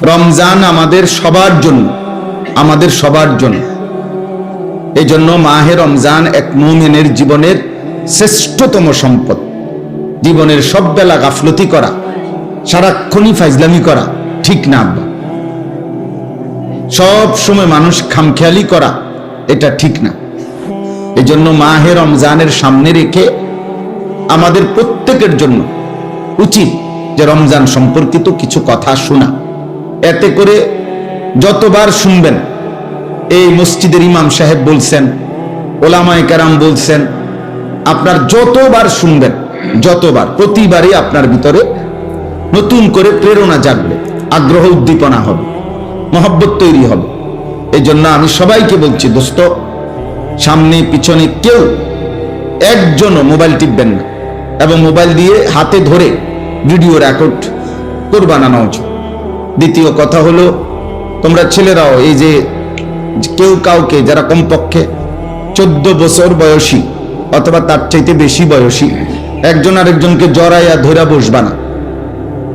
রমজান আমাদের সবার জন্য। এই জন্য মাহে রমজান এক মুমিনের জীবনের শ্রেষ্ঠতম সম্পদ। জীবনের সব বেলা গাফলতি করা, সারাক্ষণই ফাইজলামি করা ঠিক না। সব সময় মানুষ খামখেয়ালি করা এটা ঠিক না। এই জন্য মাহে রমজানের সামনে রেখে আমাদের প্রত্যেকের জন্য উচিত যে রমজান সম্পর্কিত কিছু কথা শোনা। এতে করে যতবার শুনবেন, এই মসজিদের ইমাম সাহেব বলছেন, ওলামায়ে কেরাম বলছেন, আপনার যতবার শুনবেন, প্রতিবারই আপনার ভিতরে নতুন করে প্রেরণা জাগবে, আগ্রহ উদ্দীপনা হবে, মহব্বত তৈরি হবে। এই জন্য আমি সবাইকে বলছি, দোস্ত, সামনে পিছনে কেউ একজনও মোবাইল টিপবেন না, এবং মোবাইল দিয়ে হাতে ধরে ভিডিও রেকর্ড করবা না উচিত। দ্বিতীয় কথা হলো, তোমরা ছেলেরাও এই যে কেউ কাউকে যারা কমপক্ষে 14 বছর বয়সী অথবা তার চাইতে বেশি বয়সী একজন আরেকজনকে জড়াইয়া ধরা বসবা না।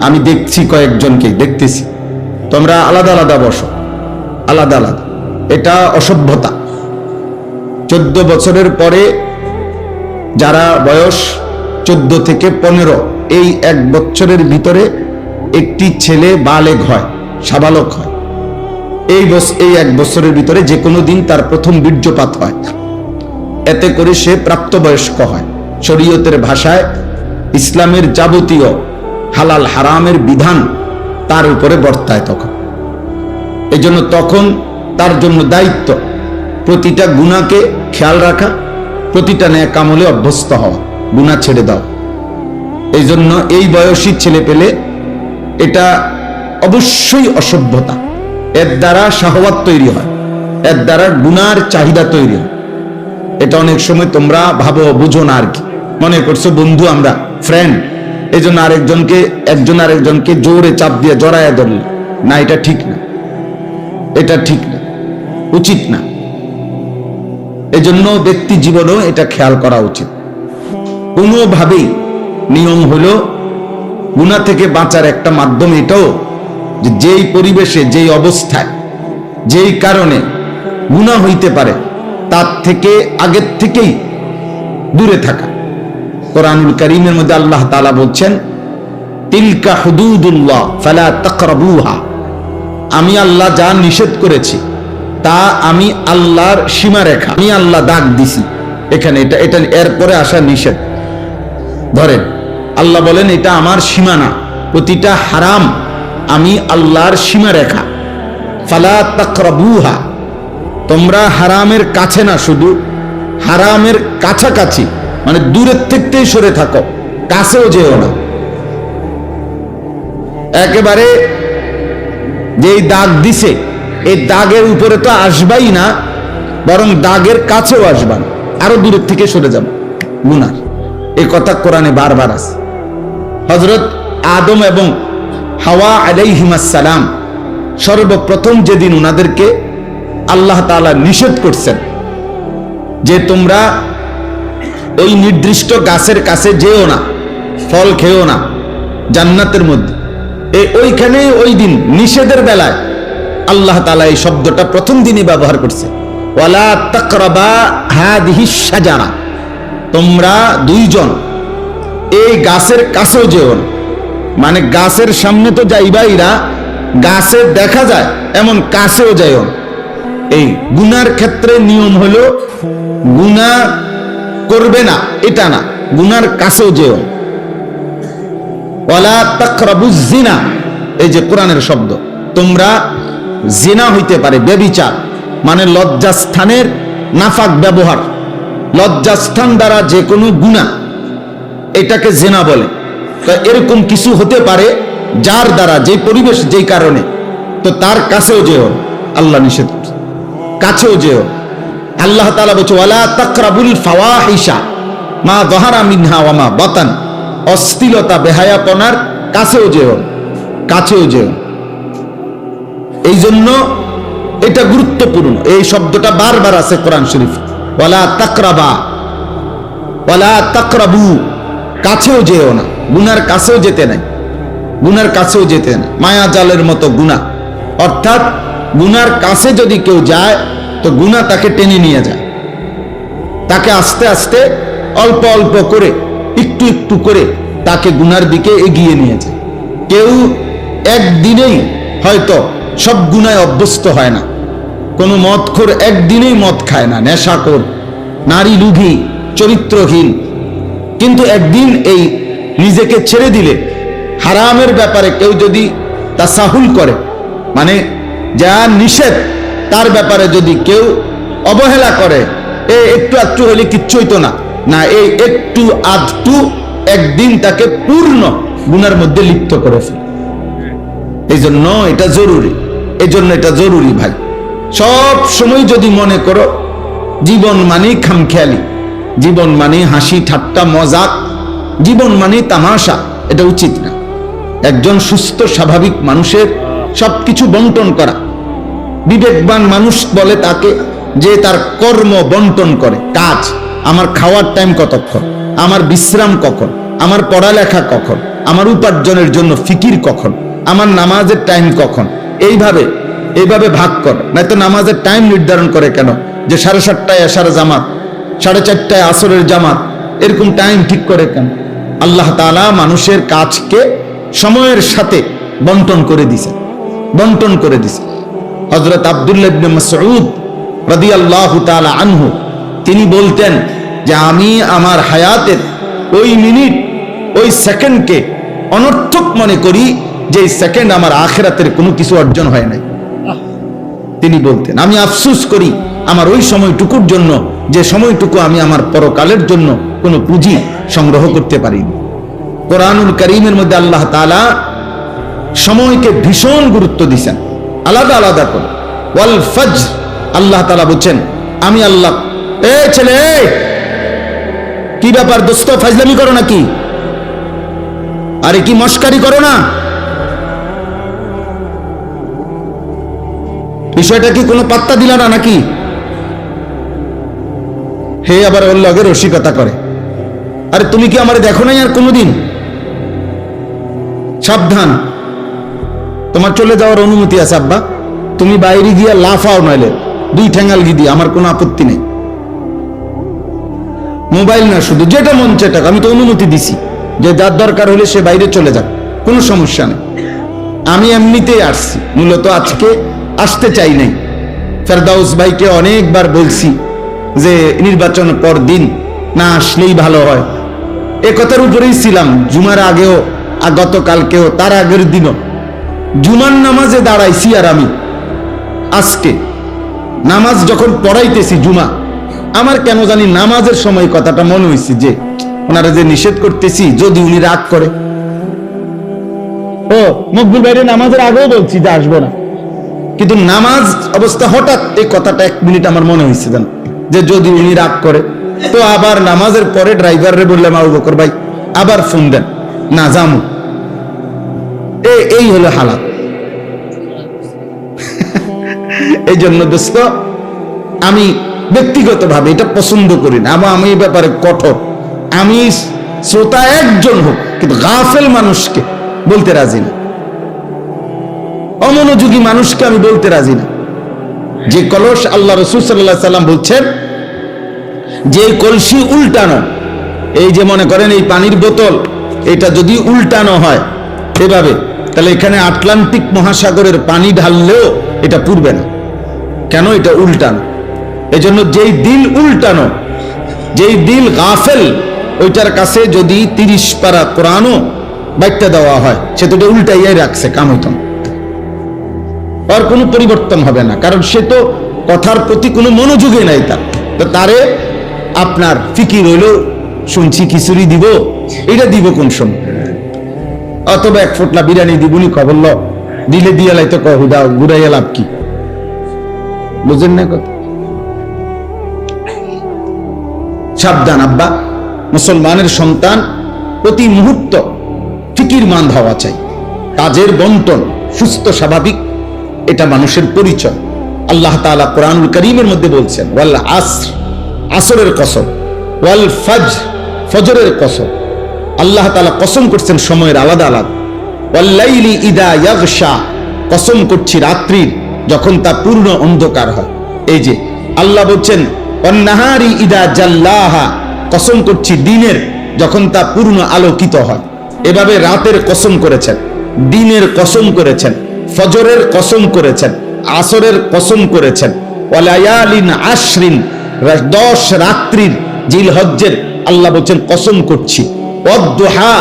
আমি দেখছি কয়েকজনকে, দেখতেছি, তোমরা আলাদা আলাদা বসো, আলাদা আলাদা। এটা অসভ্যতা। 14 বছরের পরে যারা বয়স 14 থেকে 15, এই 1 বছরের ভিতরে একটি ছেলে বালেগ হয়, সাবালক হয়। এই 1 বছরের ভিতরে যে কোনো দিন তার প্রথম বীর্যপাত হয়। এতে করে সে প্রাপ্তবয়স্ক হয়। শরীয়তের ভাষায় ইসলামের যাবতীয় হালাল হারামের বিধান তার উপরে বর্তায় তখন। এই জন্য তখন তার জন্য দায়িত্ব প্রতিটা গুনাহকে খেয়াল রাখা, প্রতিটা নেক আমলে অভ্যস্ত হওয়া, গুনাহ ছেড়ে দাও। এই জন্য এই বয়সী ছেলে পেলে এটা অবশ্যই অসভ্যতা। এর দ্বারা শাহওয়াত তৈরি হয়, এর দ্বারা গুনার চাহিদা তৈরি হয়। এটা অনেক সময় তোমরা ভাবো, বুঝো না আর কি, মনে করছো বন্ধু, আমরা ফ্রেন্ড, এই জন্য একজন আরেকজনকে জোরে চাপ দিয়ে জড়াইয়া ধরল না। এটা ঠিক না, এটা ঠিক না, উচিত না। এই জন্য ব্যক্তি জীবনেও এটা খেয়াল করা উচিত। কোনোভাবেই নিয়ম হলো গুনাহ থেকে বাঁচার একটা মাধ্যম এটাও যে যেই পরিবেশে, যেই অবস্থায়, যেই কারণে গুনাহ হইতে পারে তার থেকে আগের থেকেই দূরে থাকা। কোরআনুল কারীমের মধ্যে আল্লাহ তাআলা বলছেন, তিলকা হুদুদুল্লাহ ফালা তাকরাবুহা। আমি আল্লাহ যা নিষেধ করেছি তা আমি আল্লাহর সীমারেখা, আমি আল্লাহ দাগ দিছি এখানে, এটা এরপরে আসা নিষেধ। ধরেন আল্লাহ বলেন এটা আমার সীমানা, প্রতিটা হারাম আমি আল্লাহর সীমারেখা। ফালা তাকরাবুহা, তোমরা হারামের কাছে না, শুধু হারামের কাছাকাছি, মানে দূরের থেকেই সরে থাকো, কাছেও যেও না। একেবারে যেই দাগ দিছে এই দাগের উপরে তো আসবাই না, বরং দাগের কাছেও আসবা না, আরো দূরের থেকে সরে যাব গুনার। এই কথা কোরআনে বারবার আছে। হযরত আদম এবং হাওয়া আলাইহিমাস সালাম সর্বপ্রথম যেদিন উনাদেরকে আল্লাহ তাআলা নিষেধ করছেন যে তোমরা ওই নির্দিষ্ট গাছের কাছে যেও না, ফল খেও না জান্নাতের মধ্যে, ওইখানে ওই দিন নিষেধের বেলায় আল্লাহ তাআলা এই শব্দটা প্রথম দিনই ব্যবহার করছে, ওয়ালা তাকরাবা হাদিহিস শাজারা, তোমরা দুইজন এই গাছের কাছেও যেও না। মানে গাছের সামনে তো যাইবাইরা, গাছে দেখা যায় এমন কাছেও যাইও না। এই গুনার ক্ষেত্রে নিয়ম হলো গুনাহ করবে না এটা না, গুনার কাছেও যেও। ওয়ালা তাকরাবুজ জিনা, এই যে কোরআনের শব্দ, তোমরা জিনা হইতে পারে ব্যভিচার, মানে লজ্জাস্থানের নাফাক ব্যবহার, লজ্জাস্থান দ্বারা যে কোনো গুনাহ এটাকে জিনা বলে। তো এরকম কিছু হতে পারে যার দ্বারা, যে পরিবেশ, যেই কারণে, তো তার কাছেও যেও, আল্লাহ নিষেধ করছে, কাছেও যেও। আল্লাহ তাআলা বলছে ওয়ালা তাকরাবুল ফাওয়াহিশা মা যাহারা মিনহা ওয়া মা বাতান, অশ্লীলতা বেহায়াপনার কাছেও যেও, কাছেও যেও। এই জন্য এটা গুরুত্বপূর্ণ। এই শব্দটা বারবার আছে কোরআন শরীফ, ওয়ালা তাকরাবা, ওয়ালা তাকরাবু, কাছেও যেও না, গুনার কাছেও যেতে নাই, গুনার কাছেও যেতে না। মায়া জালের মতো গুনাহ অর্থাৎ গুনার কাছে যদি কেউ যায় তো গুনাহ তাকে টেনে নিয়ে যায়, তাকে আস্তে আস্তে অল্প অল্প করে একটু একটু করে তাকে গুনার দিকে এগিয়ে নিয়ে যায়। কেউ একদিনেই হয়তো সব গুনায় অভ্যস্ত হয় না। কোনো মদখোর একদিনেই মদ খায় না, নেশাখোর, নারী লুভী, চরিত্রহীন, কিন্তু একদিন এই নিজেকে ছেড়ে দিলে হারামের ব্যাপারে কেউ যদি তাসাহুল করে, মানে যা নিষেধ তার ব্যাপারে যদি কেউ অবহেলা করে, একটু একটু হলে কিচ্ছু হইতো না, না এই একটু আধটু একদিন তাকে পূর্ণ গুনার মধ্যে লিপ্ত করে ফেলে। এই জন্য এটা জরুরি ভাই। সব সময় যদি মনে করো জীবন মানে খামখেয়ালি, জীবন মানে হাসি ঠাট্টা মজাক, জীবন মানে তামাশা, এটা উচিত না। একজন সুস্থ স্বাভাবিক মানুষের সবকিছু বন্টন করা। বিবেকবান মানুষ বলে তাকে যে তার কর্ম বন্টন করে, কাজ, আমার খাওয়ার টাইম কতক্ষণ, আমার বিশ্রাম কখন, আমার পড়ালেখা কখন, আমার উপার্জনের জন্য ফিকির কখন, আমার নামাজের টাইম কখন, এইভাবে ভাগ করে। নয়তো নামাজের টাইম নির্ধারণ করে কেন যে 7:30টায় এশার জামাত, 4:30টায় আসরের জামাত, এরকম টাইম ঠিক করে কেন? আল্লাহ তাআলা মানুষের কাজকে সময়ের সাথে বন্টন করে দিয়েছে। হযরত আব্দুল্লাহ ইবনে মাসউদ রাদিয়াল্লাহু তাআলা আনহু তিনি বলতেন যে আমি আমার হায়াতের ওই মিনিট, ওই সেকেন্ডকে অনর্থক মনে করি যে এই সেকেন্ড আমার আখিরাতের কোনো কিছু অর্জন হয় নাই। তিনি বলতেন আমি আফসোস করি আমার ওই সময়টুকুর জন্য, যে সময়টুকু আমি আমার পরকালের জন্য কোনো পুঁজি সংগ্রহ করতে পারিনি। কোরআনুল কারীমের মধ্যে আল্লাহ তাআলা সময়কে ভীষণ গুরুত্ব দিয়েছেন, আলাদা আলাদা করে। ওয়াল ফজর, আল্লাহ তাআলা বলছেন আমি আল্লাহ। ছেলে, কি ব্যাপার দোস্ত, ফাজলামি করো নাকি? আরে কি মস্কারি করো না? বিষয়টা কি কোনো পাত্তা দিলা না নাকি? হে আবার ওর লগে রসিকতা করে। আরে তুমি কি আমারে দেখো নাই আর কোনোদিন? সাবধান, তোমার চলে যাওয়ার অনুমতি আছে আব্বা, তুমি বাইরে গিয়া লাফাও, নইলে 2 ঠ্যাঙ্গাল গিয়ে দিয়ে আমার কোনো আপত্তি নেই। মোবাইল না, শুধু যেটা মন চায়, আমি তো অনুমতি দিছি যে যার দরকার হলে সে বাইরে চলে যাক, কোনো সমস্যা নেই। আমি এমনিতেই আসছি, মূলত আজকে আসতে চাই নাই। ফেরদাউস ভাইকে অনেকবার বলছি যে নির্বাচন পর দিন না আসলেই ভালো হয়, এ কথার উপরেই ছিলাম। জুমার আগেও, গতকালকেও, তার আগের দিনও জুমার নামাজে দাঁড়াইছি। আর আমি আজকে নামাজ যখন পড়াইতেছি জুমা, আমার কেন জানি নামাজের সময় কথাটা মনে হয়েছে যে ওনারা যে নিষেধ করতেছি, যদি উনি রাগ করে। মকবুল ভাইরে নামাজের আগেও বলছি যে আসবো না, কিন্তু নামাজ অবস্থা হঠাৎ এই কথাটা 1 মিনিট আমার মনে হয়েছে জান, যে যদি উনি রাগ করে। তো আবার নামাজের পরে ড্রাইভারে বললাম আবু বকর ভাই আবার ফোন দেন, না যামু। এই হলো হালাত। এই জন্য দোস্ত আমি ব্যক্তিগতভাবে এটা পছন্দ করি না, আমি এই ব্যাপারে কঠোর। আমি শ্রোতা একজন হোক, কিন্তু গাফেল মানুষকে বলতে রাজি না, অমনোযোগী মানুষকে আমি বলতে রাজি না। যে কলস, আল্লাহ রাসূল সাল্লাল্লাহু আলাইহি সাল্লাম বলছেন যে কলসি উল্টানো, এই যে মনে করেন এই পানির বোতল, এটা যদি উল্টানো হয় এভাবে, তাহলে এখানে আটলান্টিক মহাসাগরের পানি ঢাললেও এটা পুড়বে না। কেন? এটা উল্টানো। এজন্য যেই দিল উল্টানো, যেই দিল গাফেল, ওইটার কাছে যদি 30 পারা কোরআনও বাইটটা দেওয়া হয়, সে তো উল্টাইয়াই রাখছে, কাম হইত না, আর কোনো পরিবর্তন হবে না, কারণ সে তো কথার প্রতি কোনো মনোযোগই নাই তার। তো তারে আপনার ফিকির হইলো শুনছি খিচুড়ি দিব, এটা দিব কোন সময়, অথবা 1 ফুটলা বিরিয়ানি দিবনি খবর দিলে দিয়ে লাইতো কহুদা ঘুরাইয়া লাভ কি? বুঝেন না কথা? সাবধান আব্বা, মুসলমানের সন্তান প্রতি মুহূর্ত ফিকিরমান হওয়া চাই। কাজের বন্টন সুস্থ স্বাভাবিক, এটা মানুষের পরিচয়। আল্লাহ তাআলা কোরআনুল কারীমের মধ্যে বলছেন ওয়াল আসর, আসরের কসম, ওয়াল ফজর, ফজরের কসম। আল্লাহ তাআলা কসম করছেন সময়ের আলাদা আলাদা। ওয়াল লাইলি ইদা ইয়াগশা, কসম করছি রাত্রির যখন তা পূর্ণ অন্ধকার হয়। এই যে আল্লাহ বলছেন ওয়ান্নাহারি ইদা জাল্লাহা, কসম করছি দিনের যখন তা পূর্ণ আলোকিত হয়। এভাবে রাতের কসম করেছেন, দিনের কসম করেছেন, ফজরের কসম করেছেন, আসরের কসম করেছেন, ওয়ালায়ালিন আশরিন, 10 রাত্রির জিলহজ্জের আল্লাহ বলছেন কসম করছি। ওয়াদ্দুহা,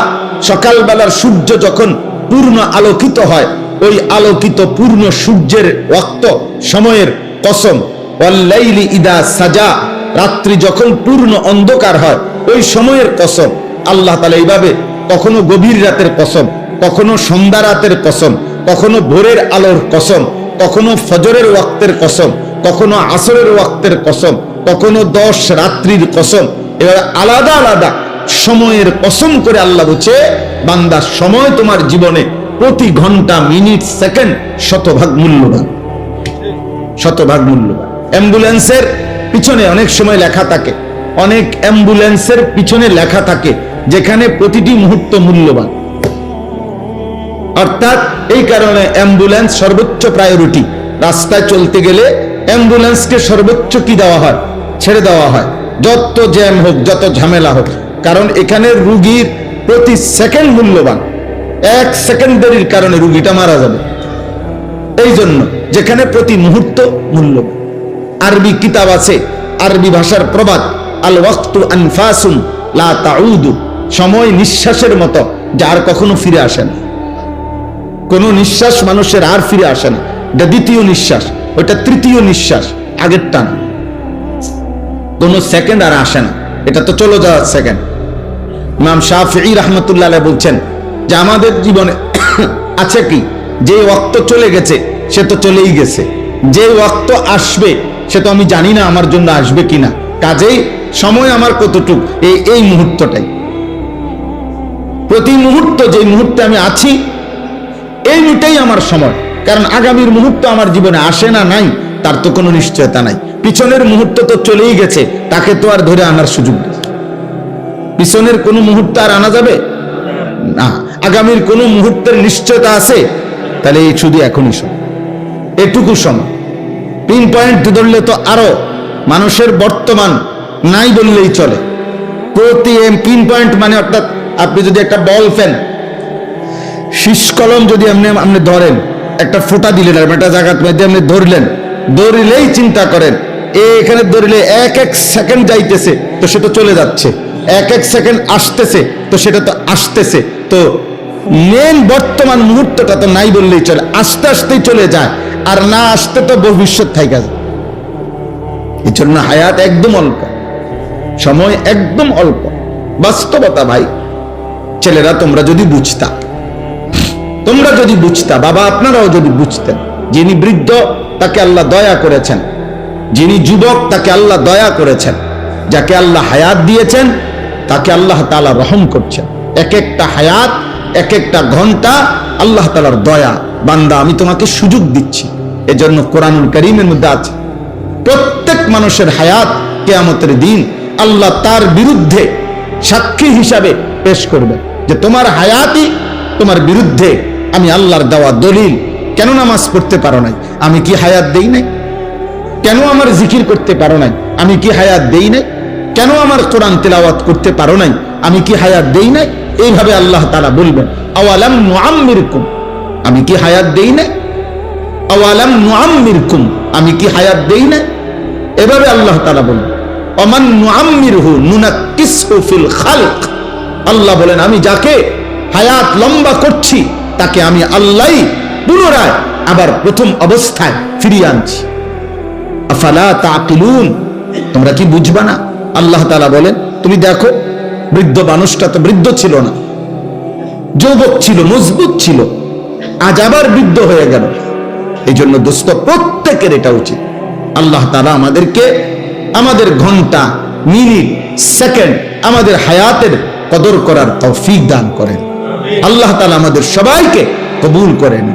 সকালবেলার সূর্য যখন পূর্ণ আলোকিত হয়, ওই আলোকিত পূর্ণ সূর্যের ওয়াক্ত সময়ের কসম। ওয়াল্লাইলি ইদা সাজা, রাত্রি যখন পূর্ণ অন্ধকার হয় ওই সময়ের কসম। আল্লাহ তাআলা এইভাবে কখনো গভীর রাতের কসম, কখনো সন্ধ্যা রাতের কসম, কখনো ভোরের আলোর কসম, কখনো ফজরের ওয়াক্তের কসম, কখনো আসরের ওয়াক্তের কসম, কখনো 10 রাত্রির কসম। এবার আলাদা আলাদা সময়ের কসম করে আল্লাহ বলছে বান্দা সময় তোমার জীবনে প্রতি ঘন্টা মিনিট সেকেন্ড শতভাগ মূল্যবান, শতভাগ মূল্যবান। অ্যাম্বুলেন্সের পিছনে অনেক সময় লেখা থাকে, অনেক অ্যাম্বুলেন্সের পিছনে লেখা থাকে যেখানে প্রতিটি মুহূর্ত মূল্যবান। অর্থাৎ এই কারণে অ্যাম্বুলেন্স সর্বোচ্চ প্রায়োরিটি। রাস্তায় চলতে গেলে অ্যাম্বুলেন্সকে সর্বোচ্চ কি দেওয়া হয়? ছেড়ে দেওয়া হয়, যত জ্যাম হোক, যত ঝামেলা হোক, কারণ এখানে রুগীর প্রতি সেকেন্ড মূল্যবান। 1 সেকেন্ড দেরির কারণে রুগীটা মারা যাবে। এই জন্য যেখানে প্রতি মুহূর্ত মূল্যবান। আরবি কিতাব আছে, আরবি ভাষার প্রবাদ, আল ওয়াক্তু আনফাসুন লা তাউদু, সময় নিঃশ্বাসের মতো যার কখনো ফিরে আসে না। কোন নিঃশ্বাস মানুষের আর ফিরে আসে না। এটা দ্বিতীয় নিঃশ্বাস, ওটা তৃতীয় নিঃশ্বাস, আগেরটা না। কোন সেকেন্ড আর আসে না, এটা তো চলে যাওয়ার সেকেন্ড। ইমাম শাফিঈ রাহমাতুল্লাহ আলাইহি বলছেন যে আমাদের জীবনে আছে কি, যে ওয়াক্ত চলে গেছে সে তো চলেই গেছে, যে ওয়াক্ত আসবে সে তো আমি জানি না আমার জন্য আসবে কিনা। কাজেই সময় আমার কতটুকু, এই মুহূর্তটাই, প্রতি মুহূর্ত যে মুহূর্তে আমি আছি এই মুহূর্তেই আমার সময়। কারণ আগামীর মুহূর্ত আমার জীবনে আসে না, নাই, তার তো কোনো নিশ্চয়তা নাই। পিছনের মুহূর্ত তো চলেই গেছে, তাকে তো আর ধরে আনার সুযোগ নেই। পিছনের কোনো মুহূর্ত আর আনা যাবে না। আগামীর কোনো মুহূর্তের নিশ্চয়তা আছে? তাহলে এই শুধু এখনই সময়, এটুকু সময়। পিন পয়েন্ট ধরলে তো আরো, মানুষের বর্তমান নাই বললেই চলে। প্রতি পিন পয়েন্ট মানে অর্থাৎ আপনি যদি একটা বল পেন, শীষ কলম যদি আপনি ধরেন, একটা ফোঁটা দিলেন, একটা জায়গার মধ্যে আপনি ধরলেন, ধরলেই চিন্তা করেন এখানে ধরলে 1 সেকেন্ড যাইতেছে তো সে তো চলে যাচ্ছে, 1 সেকেন্ড আসতেছে তো সেটা তো আসতেছে। তো মেন বর্তমান মুহূর্তটা তো নাই বললেই চলে, আস্তে আস্তেই চলে যায়, আর না আসতে তো ভবিষ্যৎ থাইকা যায়। এই জন্য হায়াত একদম অল্প, সময় একদম অল্প, বাস্তবতা ভাই। ছেলেরা তোমরা যদি বুঝতা, তোমরা যদি বুঝতা, বাবা আপনারাও যদি বুঝতেন, যিনি বৃদ্ধ তাকে আল্লাহ দয়া করেছেন, যিনি যুবক তাকে আল্লাহ দয়া করেছেন, যাকে আল্লাহ হায়াত দিয়েছেন তাকে আল্লাহ তাআলা রহম করছেন। এক একটা হায়াত, এক একটা ঘন্টা আল্লাহ তাআলার দয়া। বান্দা আমি তোমাকে সুযোগ দিচ্ছি। এজন্য কোরআনুল কারীমের মধ্যে আছে প্রত্যেক মানুষের হায়াত কিয়ামতের দিন আল্লাহ তার বিরুদ্ধে সাক্ষী হিসাবে পেশ করবে, যে তোমার হায়াতই তোমার বিরুদ্ধে আমি আল্লাহর দেওয়া দলিল। কেন নামাজ পড়তে পারো নাই? আমি কি হায়াত দেই নাই? কেন আমার জিকির করতে পারো নাই? আমি কি হায়াত দেই নাই? কেন আমার কোরআন তেলাওয়াত করতে পারো নাই? আমি কি হায়াত দেই নাই? এইভাবে আল্লাহ তাআলা বলবেন আওয়ালাম নুআম্মিরকুম, আমি কি হায়াত দেই নাই? আওয়ালাম নুআম্মিরকুম, আমি কি হায়াত দেই নাই? এভাবে আল্লাহ তাআলা বলবেন ওমান নুআম্মিরহু নুনাক্কিসহু ফিল খালক। আল্লাহ বলেন আমি যাকে হায়াত লম্বা করছি তাকে আমি আল্লাহই পুনরায় আবার প্রথম অবস্থায় ফিরিয়ে আনছি। আফালা তাকিলুন, তোমরা কি বুঝবা না? আল্লাহ তাআলা বলেন তুমি দেখো বৃদ্ধ মানুষটা তো বৃদ্ধ ছিল না, যুবক ছিল, মজবুত ছিল, আজ আবার বৃদ্ধ হয়ে গেল। এই জন্য দোস্ত প্রত্যেকের এটা উচিত, আল্লাহ তাআলা আমাদেরকে আমাদের ঘন্টা, মিনিট, সেকেন্ড, আমাদের হায়াতের কদর করার তৌফিক দান করেন। আল্লাহ তাআলা আমাদের সবাইকে কবুল করেন।